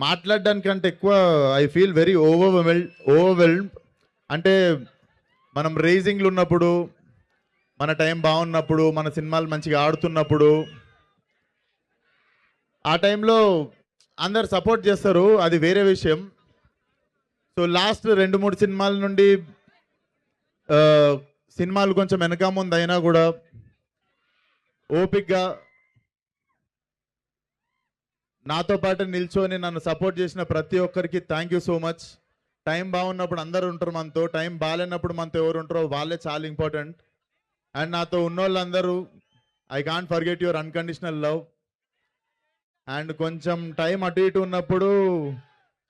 మాట్లాడడానికంటే ఎక్కువ I feel very overwhelmed. అంటే మనం రేసింగ్లు ఉన్నప్పుడు, మన టైం బాగున్నప్పుడు, మన సినిమాలు మంచిగా ఆడుతున్నప్పుడు, ఆ టైంలో అందరు సపోర్ట్ చేస్తారు, అది వేరే విషయం. సో లాస్ట్ 2-3 సినిమాల నుండి ఆ, సినిమాలు కొంచెం వెనక ముందు అయినా కూడా ఓపిక్గా నాతో పాటు నిల్చొని నన్ను సపోర్ట్ చేసిన ప్రతి ఒక్కరికి thank you so much. Time బాగున్నప్పుడు అందరు ఉంటారు మనతో, టైం బాగాలేనప్పుడు మనతో ఎవరు ఉంటారో వాళ్ళే చాలా ఇంపార్టెంట్. అండ్ నాతో ఉన్నోళ్ళందరూ, I can't forget your unconditional love. And కొంచెం టైం అటు ఇటు ఉన్నప్పుడు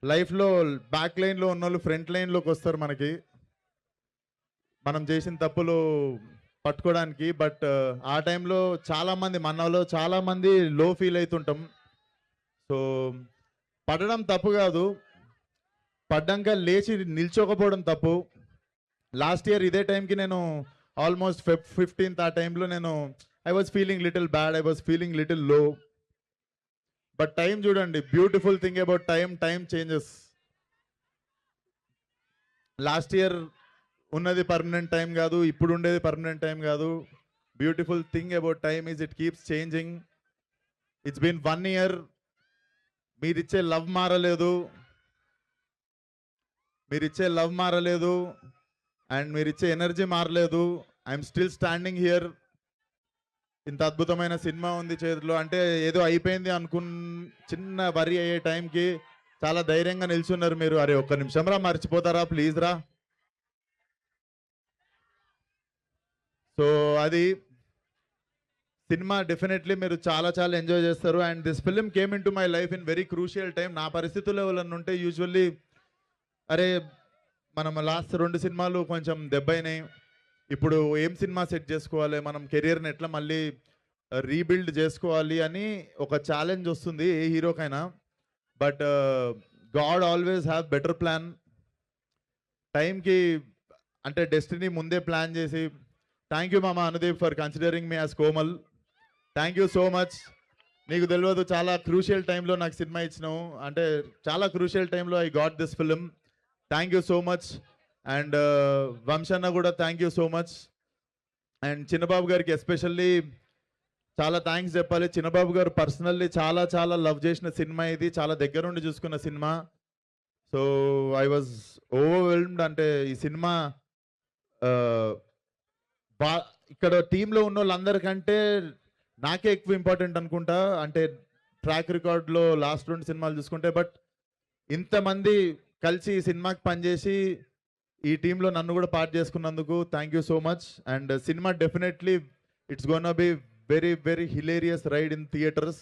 లైఫ్లో బ్యాక్ లైన్లో ఉన్నోళ్ళు ఫ్రంట్ లైన్లోకి వస్తారు మనకి, మనం చేసిన తప్పులు పట్టుకోవడానికి. బట్ ఆ టైంలో చాలామంది మనలో చాలామంది లో ఫీల్ అవుతుంటాం. సో పడడం తప్పు కాదు, పడ్డాక లేచి నిల్చోకపోవడం తప్పు. లాస్ట్ ఇయర్ ఇదే టైంకి నేను ఆల్మోస్ట్ Feb 15th ఆ టైంలో నేను I was feeling little bad, I was feeling little low. But time చూడండి, beautiful thing about time changes. Last year ఉన్నది పర్మనెంట్ టైం కాదు, ఇప్పుడు ఉండేది పర్మనెంట్ టైం కాదు. Beautiful thing about time is it keeps changing. It's been 1 year. మీరిచ్చే love మారలేదు, మీరిచ్చే love మారలేదు, అండ్ మీరిచ్చే ఎనర్జీ మారలేదు. I'm still standing here. ఇంత అద్భుతమైన సినిమా ఉంది చేతిలో, అంటే ఏదో అయిపోయింది చిన్న వరి అయ్యే టైంకి చాలా ధైర్యంగా నిల్చున్నారు మీరు. అరే ఒక్క నిమిషం రా, మర్చిపోతారా ప్లీజ్ రా. సో అది సినిమా డెఫినెట్లీ మీరు చాలా చాలా ఎంజాయ్ చేస్తారు. And this film came in to my life in very crucial time. నా పరిస్థితుల్లో ఎవరన్నా ఉంటే యూజువల్లీ అరే మనం లాస్ట్ 2 సినిమాలు కొంచెం దెబ్బైనాయి, ఇప్పుడు ఏం సినిమా సెట్ చేసుకోవాలి, మనం కెరియర్ని ఎట్లా మళ్ళీ రీబిల్డ్ చేసుకోవాలి అని ఒక ఛాలెంజ్ వస్తుంది ఏ హీరోకైనా. But God always have better plan. టైంకి అంటే డెస్టినీ ముందే ప్లాన్ చేసి, థ్యాంక్ యూ మామ Anudeep for considering me as Komal. Thank you so much. నీకు తెలియదు, చాలా క్రూషియల్ టైంలో నాకు సినిమా ఇచ్చినావు, అంటే చాలా క్రూషియల్ టైంలో I got this film. Thank you so much. And వంశన్న కూడా thank you so much. And Chinnababu గారికి ఎస్పెషల్లీ చాలా థ్యాంక్స్ చెప్పాలి. చిన్నబాబు గారు పర్సనల్లీ చాలా చాలా లవ్ చేసిన సినిమా ఇది, చాలా దగ్గర నుండి చూసుకున్న cinema. So I was overwhelmed. అంటే ఈ సినిమా బా ఇక్కడ టీంలో ఉన్న వాళ్ళందరికంటే నాకే ఎక్కువ ఇంపార్టెంట్ అనుకుంటా, అంటే ట్రాక్ రికార్డ్లో లాస్ట్ 2 సినిమాలు చూసుకుంటే. బట్ ఇంతమంది కలిసి ఈ సినిమాకి పనిచేసి ఈ టీంలో నన్ను కూడా పార్ట్ చేసుకున్నందుకు thank you so much. And cinema definitely it's gonna be very very hilarious ride in theatres.